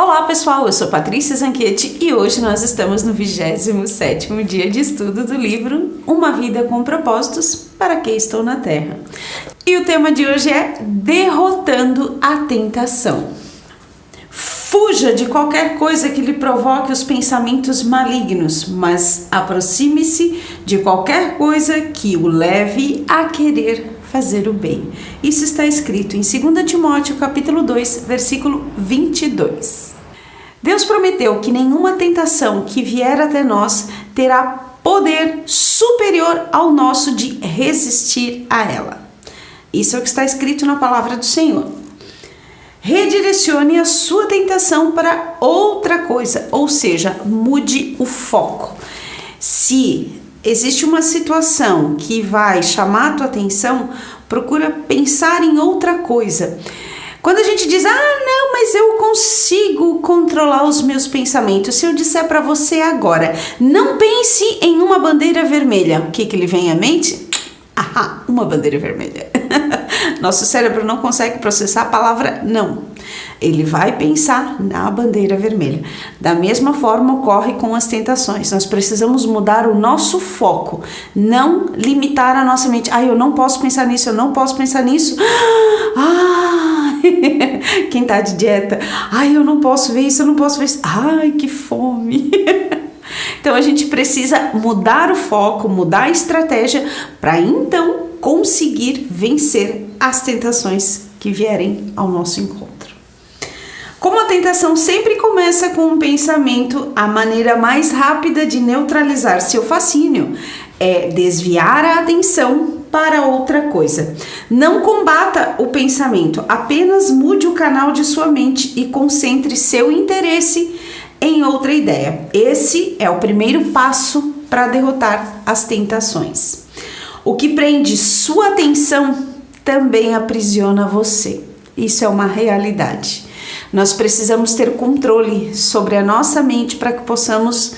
Olá pessoal, eu sou Patrícia Zanchetti e hoje nós estamos no 27º dia de estudo do livro Uma Vida com Propósitos, Para que Estou na Terra. E o tema de hoje é Derrotando a Tentação. Fuja de qualquer coisa que lhe provoque os pensamentos malignos, mas aproxime-se de qualquer coisa que o leve a querer fazer o bem. Isso está escrito em 2 Timóteo, capítulo 2, versículo 22. Deus prometeu que nenhuma tentação que vier até nós terá poder superior ao nosso de resistir a ela. Isso é o que está escrito na palavra do Senhor. Redirecione a sua tentação para outra coisa, ou seja, mude o foco. Se existe uma situação que vai chamar a tua atenção, procura pensar em outra coisa. Quando a gente diz, não, mas eu consigo controlar os meus pensamentos. Se eu disser para você agora, não pense em uma bandeira vermelha, o que lhe vem à mente? Uma bandeira vermelha. Nosso cérebro não consegue processar a palavra não. Ele vai pensar na bandeira vermelha. Da mesma forma ocorre com as tentações. Nós precisamos mudar o nosso foco, não limitar a nossa mente. Eu não posso pensar nisso, eu não posso pensar nisso. Quem tá de dieta, eu não posso ver isso, eu não posso ver isso. Que fome. Então a gente precisa mudar o foco, mudar a estratégia para então conseguir vencer as tentações que vierem ao nosso encontro. Como a tentação sempre começa com um pensamento, a maneira mais rápida de neutralizar seu fascínio é desviar a atenção para outra coisa. Não combata o pensamento, apenas mude o canal de sua mente e concentre seu interesse em outra ideia. Esse é o primeiro passo para derrotar as tentações. O que prende sua atenção também aprisiona você. Isso é uma realidade. Nós precisamos ter controle sobre a nossa mente para que possamos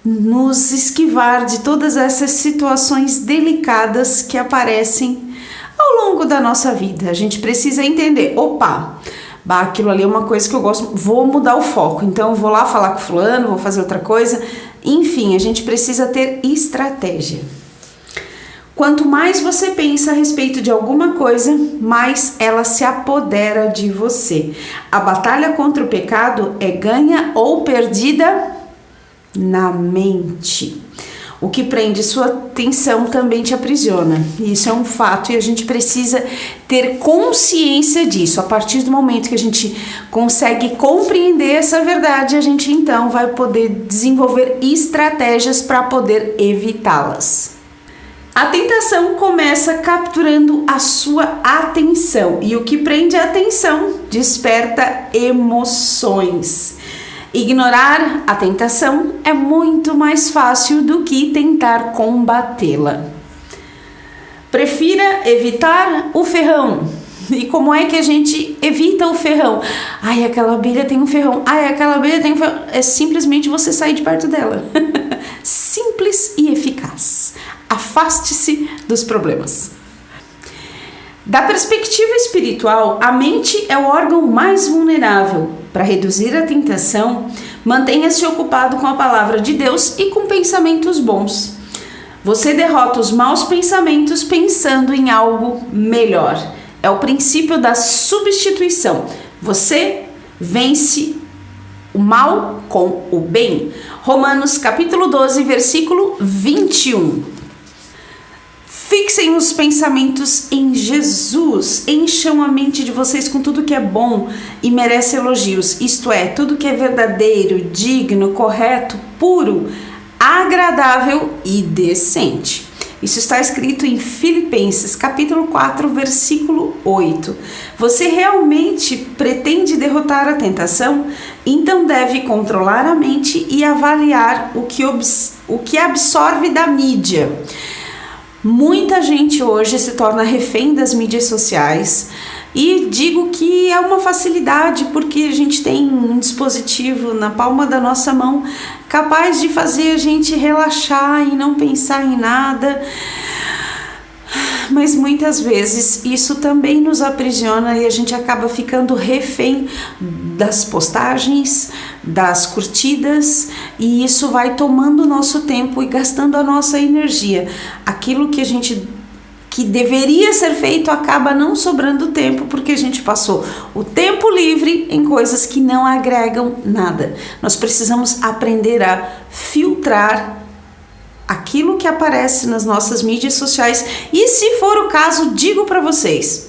nos esquivar de todas essas situações delicadas que aparecem ao longo da nossa vida. A gente precisa entender, aquilo ali é uma coisa que eu gosto, vou mudar o foco, então eu vou lá falar com fulano, vou fazer outra coisa. Enfim, a gente precisa ter estratégia. Quanto mais você pensa a respeito de alguma coisa, mais ela se apodera de você. A batalha contra o pecado é ganha ou perdida na mente. O que prende sua atenção também te aprisiona. Isso é um fato e a gente precisa ter consciência disso. A partir do momento que a gente consegue compreender essa verdade, a gente então vai poder desenvolver estratégias para poder evitá-las. A tentação começa capturando a sua atenção e o que prende a atenção desperta emoções. Ignorar a tentação é muito mais fácil do que tentar combatê-la. Prefira evitar o ferrão. E como é que a gente evita o ferrão? Aquela abelha tem um ferrão. Aquela abelha tem um ferrão. É simplesmente você sair de perto dela. Simples e eficaz. Afaste-se dos problemas. Da perspectiva espiritual, a mente é o órgão mais vulnerável. Para reduzir a tentação, mantenha-se ocupado com a palavra de Deus e com pensamentos bons. Você derrota os maus pensamentos pensando em algo melhor. É o princípio da substituição. Você vence o mal com o bem. Romanos capítulo 12, versículo 21. Fixem os pensamentos em Jesus, encham a mente de vocês com tudo que é bom e merece elogios, isto é, tudo que é verdadeiro, digno, correto, puro, agradável e decente. Isso está escrito em Filipenses, capítulo 4, versículo 8. Você realmente pretende derrotar a tentação? Então deve controlar a mente e avaliar o que absorve da mídia. Muita gente hoje se torna refém das mídias sociais e digo que é uma facilidade porque a gente tem um dispositivo na palma da nossa mão capaz de fazer a gente relaxar e não pensar em nada. mas muitas vezes isso também nos aprisiona e a gente acaba ficando refém das postagens, das curtidas, e isso vai tomando o nosso tempo e gastando a nossa energia. Aquilo que deveria ser feito acaba não sobrando tempo, porque a gente passou o tempo livre em coisas que não agregam nada. Nós precisamos aprender a filtrar aquilo que aparece nas nossas mídias sociais e, se for o caso, digo para vocês,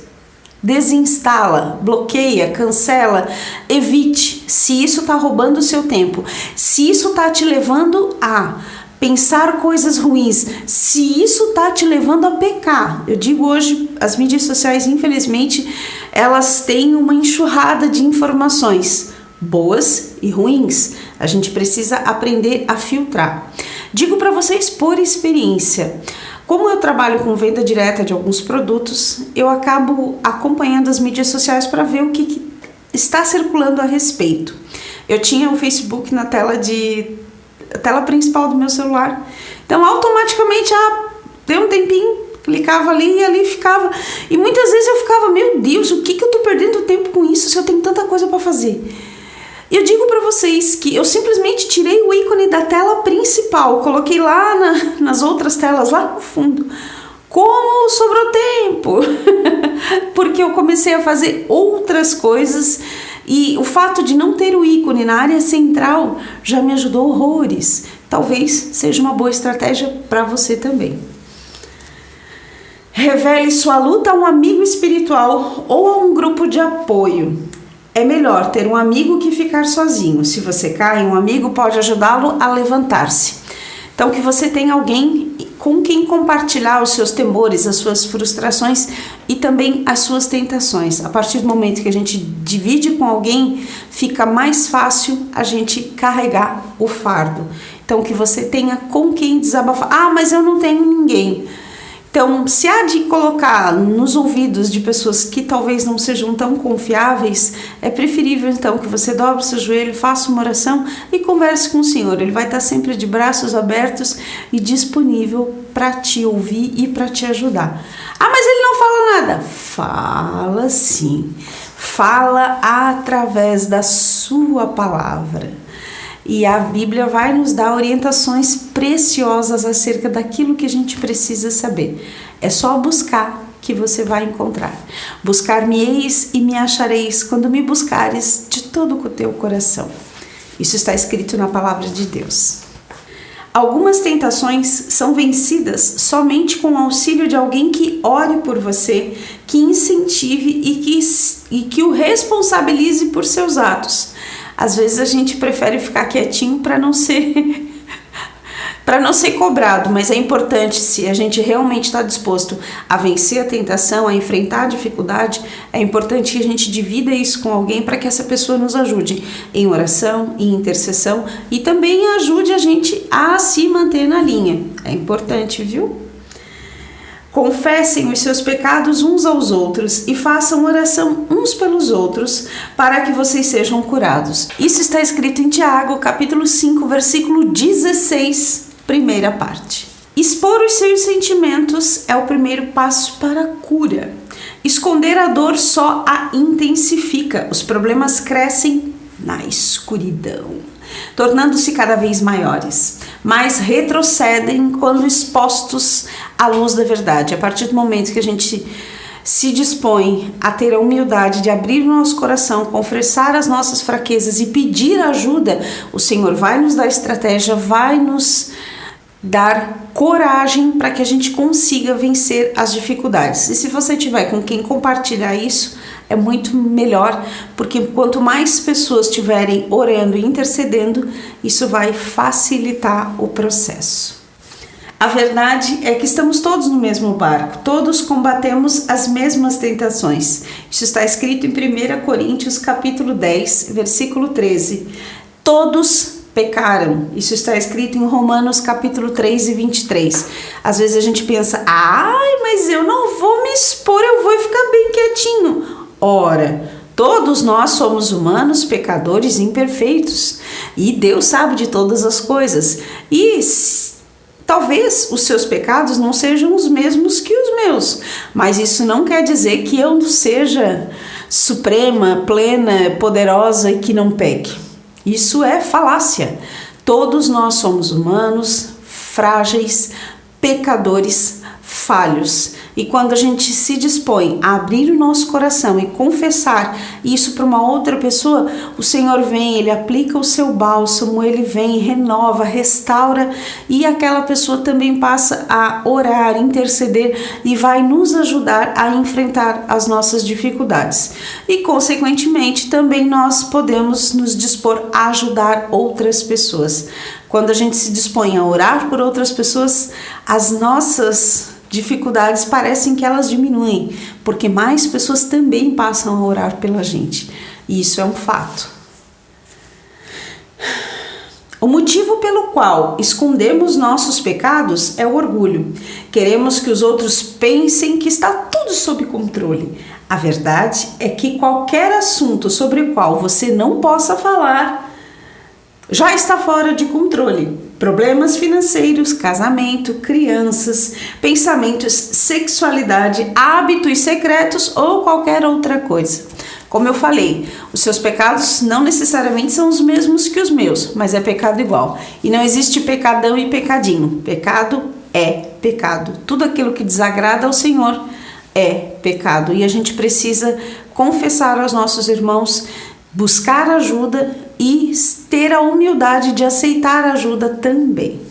desinstala, bloqueia, cancela, evite. Se isso está roubando o seu tempo, se isso está te levando a pensar coisas ruins, se isso está te levando a pecar. Eu digo hoje, as mídias sociais, infelizmente, elas têm uma enxurrada de informações, boas e ruins. A gente precisa aprender a filtrar. Digo para vocês por experiência. Como eu trabalho com venda direta de alguns produtos, eu acabo acompanhando as mídias sociais para ver o que está circulando a respeito. Eu tinha o Facebook na tela principal do meu celular. Então, automaticamente, deu um tempinho, clicava ali e ali ficava. E muitas vezes eu ficava, meu Deus, o que eu tô perdendo tempo com isso se eu tenho tanta coisa para fazer? E eu digo para vocês que eu simplesmente tirei o ícone da tela principal, coloquei lá nas outras telas, lá no fundo. Como sobrou tempo? Porque eu comecei a fazer outras coisas e o fato de não ter o ícone na área central já me ajudou horrores. Talvez seja uma boa estratégia para você também. Revele sua luta a um amigo espiritual ou a um grupo de apoio. É melhor ter um amigo que ficar sozinho. Se você cai, um amigo pode ajudá-lo a levantar-se. Então, que você tenha alguém com quem compartilhar os seus temores, as suas frustrações e também as suas tentações. A partir do momento que a gente divide com alguém, fica mais fácil a gente carregar o fardo. Então, que você tenha com quem desabafar. Mas eu não tenho ninguém. Então, se há de colocar nos ouvidos de pessoas que talvez não sejam tão confiáveis, é preferível então que você dobre seu joelho, faça uma oração e converse com o Senhor. Ele vai estar sempre de braços abertos e disponível para te ouvir e para te ajudar. Mas ele não fala nada. Fala sim. Fala através da sua palavra. E a Bíblia vai nos dar orientações preciosas acerca daquilo que a gente precisa saber. É só buscar que você vai encontrar. Buscar-me-eis e me achareis quando me buscares de todo o teu coração. Isso está escrito na palavra de Deus. Algumas tentações são vencidas somente com o auxílio de alguém que ore por você, que incentive e que o responsabilize por seus atos. Às vezes a gente prefere ficar quietinho para não ser cobrado, mas é importante, se a gente realmente está disposto a vencer a tentação, a enfrentar a dificuldade, é importante que a gente divida isso com alguém para que essa pessoa nos ajude em oração, em intercessão e também ajude a gente a se manter na linha. É importante, viu? Confessem os seus pecados uns aos outros e façam oração uns pelos outros para que vocês sejam curados. Isso está escrito em Tiago, capítulo 5, versículo 16, primeira parte. Expor os seus sentimentos é o primeiro passo para a cura. Esconder a dor só a intensifica. Os problemas crescem na escuridão, tornando-se cada vez maiores, mas retrocedem quando expostos à luz da verdade. A partir do momento que a gente se dispõe a ter a humildade de abrir o nosso coração, confessar as nossas fraquezas e pedir ajuda, o Senhor vai nos dar estratégia, vai nos dar coragem para que a gente consiga vencer as dificuldades. E se você tiver com quem compartilhar isso, é muito melhor, porque quanto mais pessoas estiverem orando e intercedendo, isso vai facilitar o processo. A verdade é que estamos todos no mesmo barco, todos combatemos as mesmas tentações. Isso está escrito em 1 Coríntios capítulo 10, versículo 13. Todos pecaram. Isso está escrito em Romanos capítulo 3 e 23. Às vezes a gente pensa, mas eu não vou me expor, eu vou ficar bem quietinho. Ora, todos nós somos humanos, pecadores, imperfeitos. E Deus sabe de todas as coisas. E talvez os seus pecados não sejam os mesmos que os meus. Mas isso não quer dizer que eu seja suprema, plena, poderosa e que não peque. Isso é falácia. Todos nós somos humanos, frágeis, pecadores, falhos. E quando a gente se dispõe a abrir o nosso coração e confessar isso para uma outra pessoa, o Senhor vem, Ele aplica o seu bálsamo, Ele vem, renova, restaura, e aquela pessoa também passa a orar, interceder e vai nos ajudar a enfrentar as nossas dificuldades. E, consequentemente, também nós podemos nos dispor a ajudar outras pessoas. Quando a gente se dispõe a orar por outras pessoas, as nossas dificuldades parecem que elas diminuem, porque mais pessoas também passam a orar pela gente. E isso é um fato. O motivo pelo qual escondemos nossos pecados é o orgulho. Queremos que os outros pensem que está tudo sob controle. A verdade é que qualquer assunto sobre o qual você não possa falar já está fora de controle. Problemas financeiros, casamento, crianças, pensamentos, sexualidade, hábitos secretos ou qualquer outra coisa. Como eu falei, os seus pecados não necessariamente são os mesmos que os meus, mas é pecado igual. E não existe pecadão e pecadinho. Pecado é pecado. Tudo aquilo que desagrada ao Senhor é pecado. E a gente precisa confessar aos nossos irmãos, buscar ajuda e ter a humildade de aceitar ajuda também.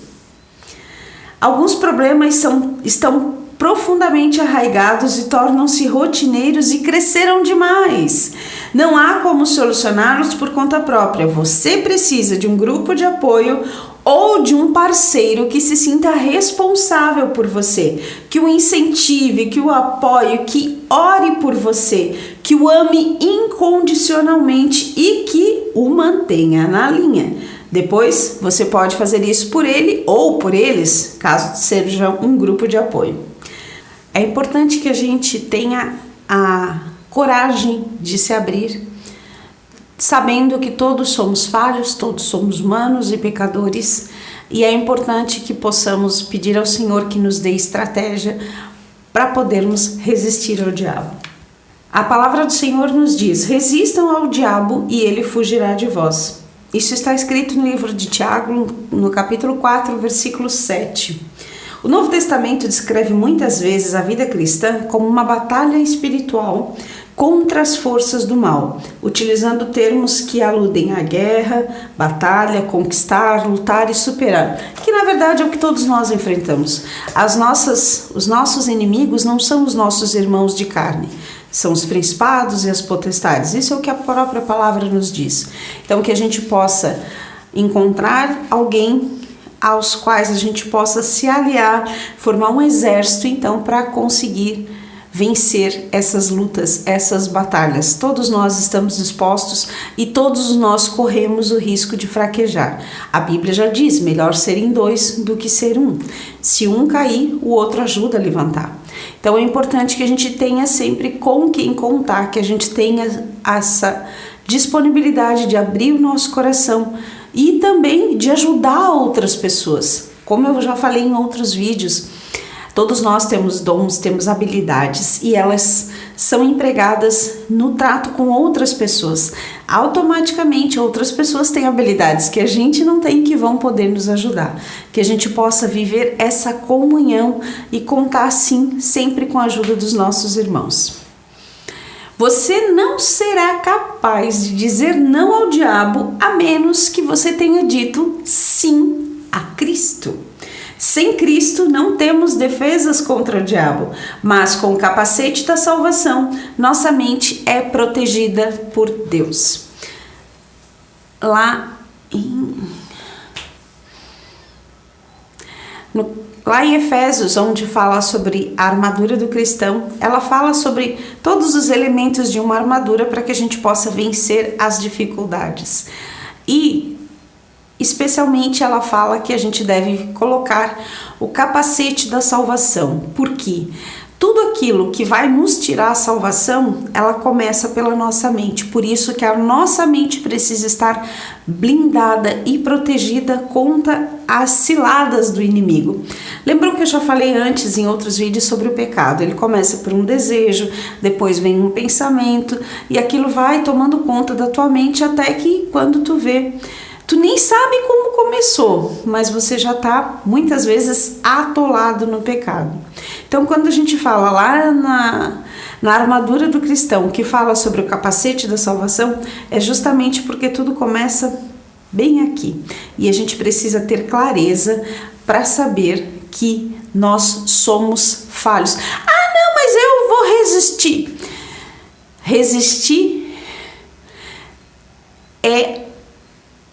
Alguns problemas estão profundamente arraigados e tornam-se rotineiros e cresceram demais. Não há como solucioná-los por conta própria. Você precisa de um grupo de apoio ou de um parceiro que se sinta responsável por você, que o incentive, que o apoie, que ore por você, que o ame incondicionalmente e que o mantenha na linha. Depois, você pode fazer isso por ele ou por eles, caso seja um grupo de apoio. É importante que a gente tenha a coragem de se abrir, sabendo que todos somos falhos, todos somos humanos e pecadores, e é importante que possamos pedir ao Senhor que nos dê estratégia para podermos resistir ao diabo. A palavra do Senhor nos diz: resistam ao diabo e ele fugirá de vós. Isso está escrito no livro de Tiago, no capítulo 4, versículo 7. O Novo Testamento descreve muitas vezes a vida cristã como uma batalha espiritual contra as forças do mal, utilizando termos que aludem à guerra, batalha, conquistar, lutar e superar, que na verdade é o que todos nós enfrentamos. Os nossos inimigos não são os nossos irmãos de carne, são os principados e as potestades. Isso é o que a própria palavra nos diz. Então, que a gente possa encontrar alguém aos quais a gente possa se aliar, formar um exército, então, para conseguir vencer essas lutas, essas batalhas. Todos nós estamos dispostos e todos nós corremos o risco de fraquejar. A Bíblia já diz, melhor serem dois do que ser um. Se um cair, o outro ajuda a levantar. Então é importante que a gente tenha sempre com quem contar, que a gente tenha essa disponibilidade de abrir o nosso coração e também de ajudar outras pessoas. Como eu já falei em outros vídeos, todos nós temos dons, temos habilidades e elas são empregadas no trato com outras pessoas. Automaticamente outras pessoas têm habilidades que a gente não tem, que vão poder nos ajudar. Que a gente possa viver essa comunhão e contar sim sempre com a ajuda dos nossos irmãos. Você não será capaz de dizer não ao diabo a menos que você tenha dito sim a Cristo. Sem Cristo não temos defesas contra o diabo, mas com o capacete da salvação, nossa mente é protegida por Deus. Lá em Efésios, onde fala sobre a armadura do cristão, ela fala sobre todos os elementos de uma armadura para que a gente possa vencer as dificuldades. E especialmente ela fala que a gente deve colocar o capacete da salvação. Por quê? tudo aquilo que vai nos tirar a salvação, ela começa pela nossa mente. Por isso que a nossa mente precisa estar blindada e protegida contra as ciladas do inimigo. Lembram que eu já falei antes em outros vídeos sobre o pecado? Ele começa por um desejo, depois vem um pensamento e aquilo vai tomando conta da tua mente até que quando tu vê, tu nem sabe como começou, mas você já está muitas vezes atolado no pecado. Então, quando a gente fala lá na armadura do cristão, que fala sobre o capacete da salvação, é justamente porque tudo começa bem aqui. E a gente precisa ter clareza para saber que nós somos falhos. Ah, não, mas eu vou resistir. Resistir é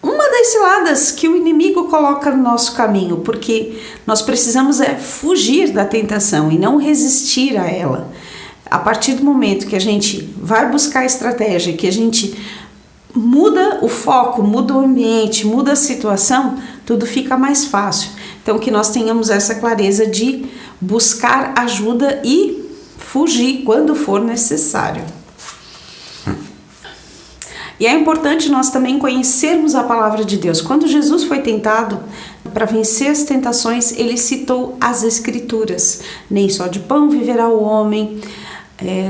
uma das ciladas que o inimigo coloca no nosso caminho, porque nós precisamos fugir da tentação e não resistir a ela. A partir do momento que a gente vai buscar estratégia, que a gente muda o foco, muda o ambiente, muda a situação, tudo fica mais fácil. Então, que nós tenhamos essa clareza de buscar ajuda e fugir quando for necessário. E é importante nós também conhecermos a palavra de Deus. Quando Jesus foi tentado, para vencer as tentações, ele citou as Escrituras. Nem só de pão viverá o homem,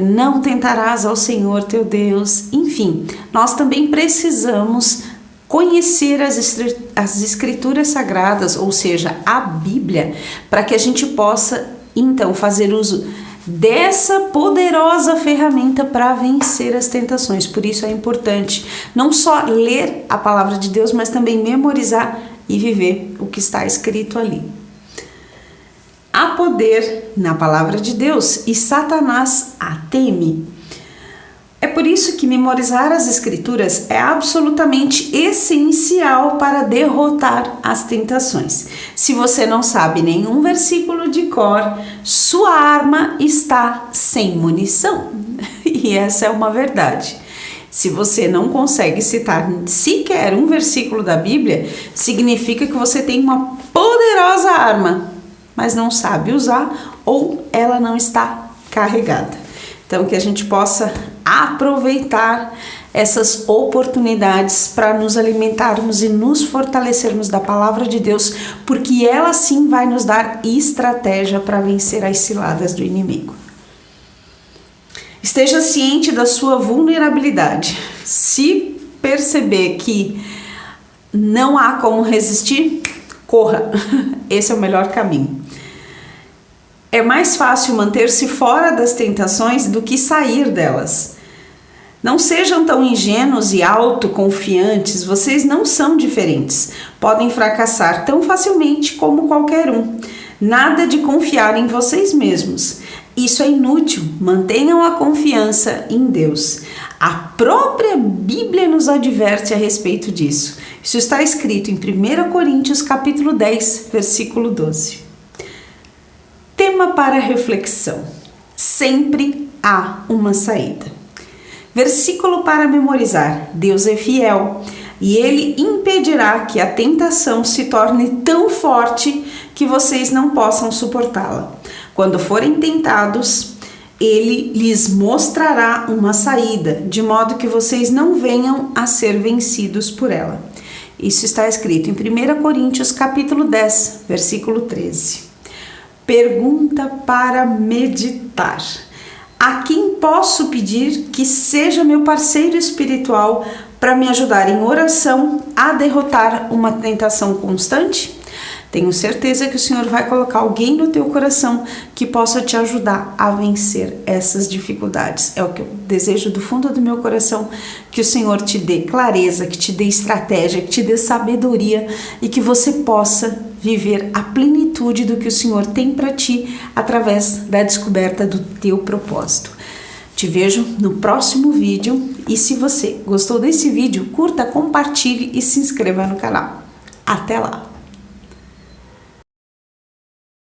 não tentarás ao Senhor teu Deus. Enfim, nós também precisamos conhecer as Escrituras Sagradas, ou seja, a Bíblia, para que a gente possa, então, fazer uso dessa poderosa ferramenta para vencer as tentações. Por isso é importante não só ler a palavra de Deus, mas também memorizar e viver o que está escrito ali. Há poder na palavra de Deus e Satanás a teme. É por isso que memorizar as Escrituras é absolutamente essencial para derrotar as tentações. Se você não sabe nenhum versículo de cor, sua arma está sem munição. E essa é uma verdade. Se você não consegue citar sequer um versículo da Bíblia, significa que você tem uma poderosa arma, mas não sabe usar ou ela não está carregada. Então, que a gente possa aproveitar essas oportunidades para nos alimentarmos e nos fortalecermos da palavra de Deus, porque ela sim vai nos dar estratégia para vencer as ciladas do inimigo. Esteja ciente da sua vulnerabilidade. Se perceber que não há como resistir, corra. Esse é o melhor caminho. É mais fácil manter-se fora das tentações do que sair delas. Não sejam tão ingênuos e autoconfiantes, vocês não são diferentes. Podem fracassar tão facilmente como qualquer um. Nada de confiar em vocês mesmos. Isso é inútil. Mantenham a confiança em Deus. A própria Bíblia nos adverte a respeito disso. Isso está escrito em 1 Coríntios capítulo 10, versículo 12. Tema para reflexão. Sempre há uma saída. Versículo para memorizar. Deus é fiel e Ele impedirá que a tentação se torne tão forte que vocês não possam suportá-la. Quando forem tentados, Ele lhes mostrará uma saída, de modo que vocês não venham a ser vencidos por ela. Isso está escrito em 1 Coríntios capítulo 10, versículo 13. Pergunta para meditar. A quem posso pedir que seja meu parceiro espiritual para me ajudar em oração a derrotar uma tentação constante? Tenho certeza que o Senhor vai colocar alguém no teu coração que possa te ajudar a vencer essas dificuldades. É o que eu desejo do fundo do meu coração, que o Senhor te dê clareza, que te dê estratégia, que te dê sabedoria e que você possa viver a plenitude do que o Senhor tem para ti através da descoberta do teu propósito. Te vejo no próximo vídeo e se você gostou desse vídeo, curta, compartilhe e se inscreva no canal. Até lá!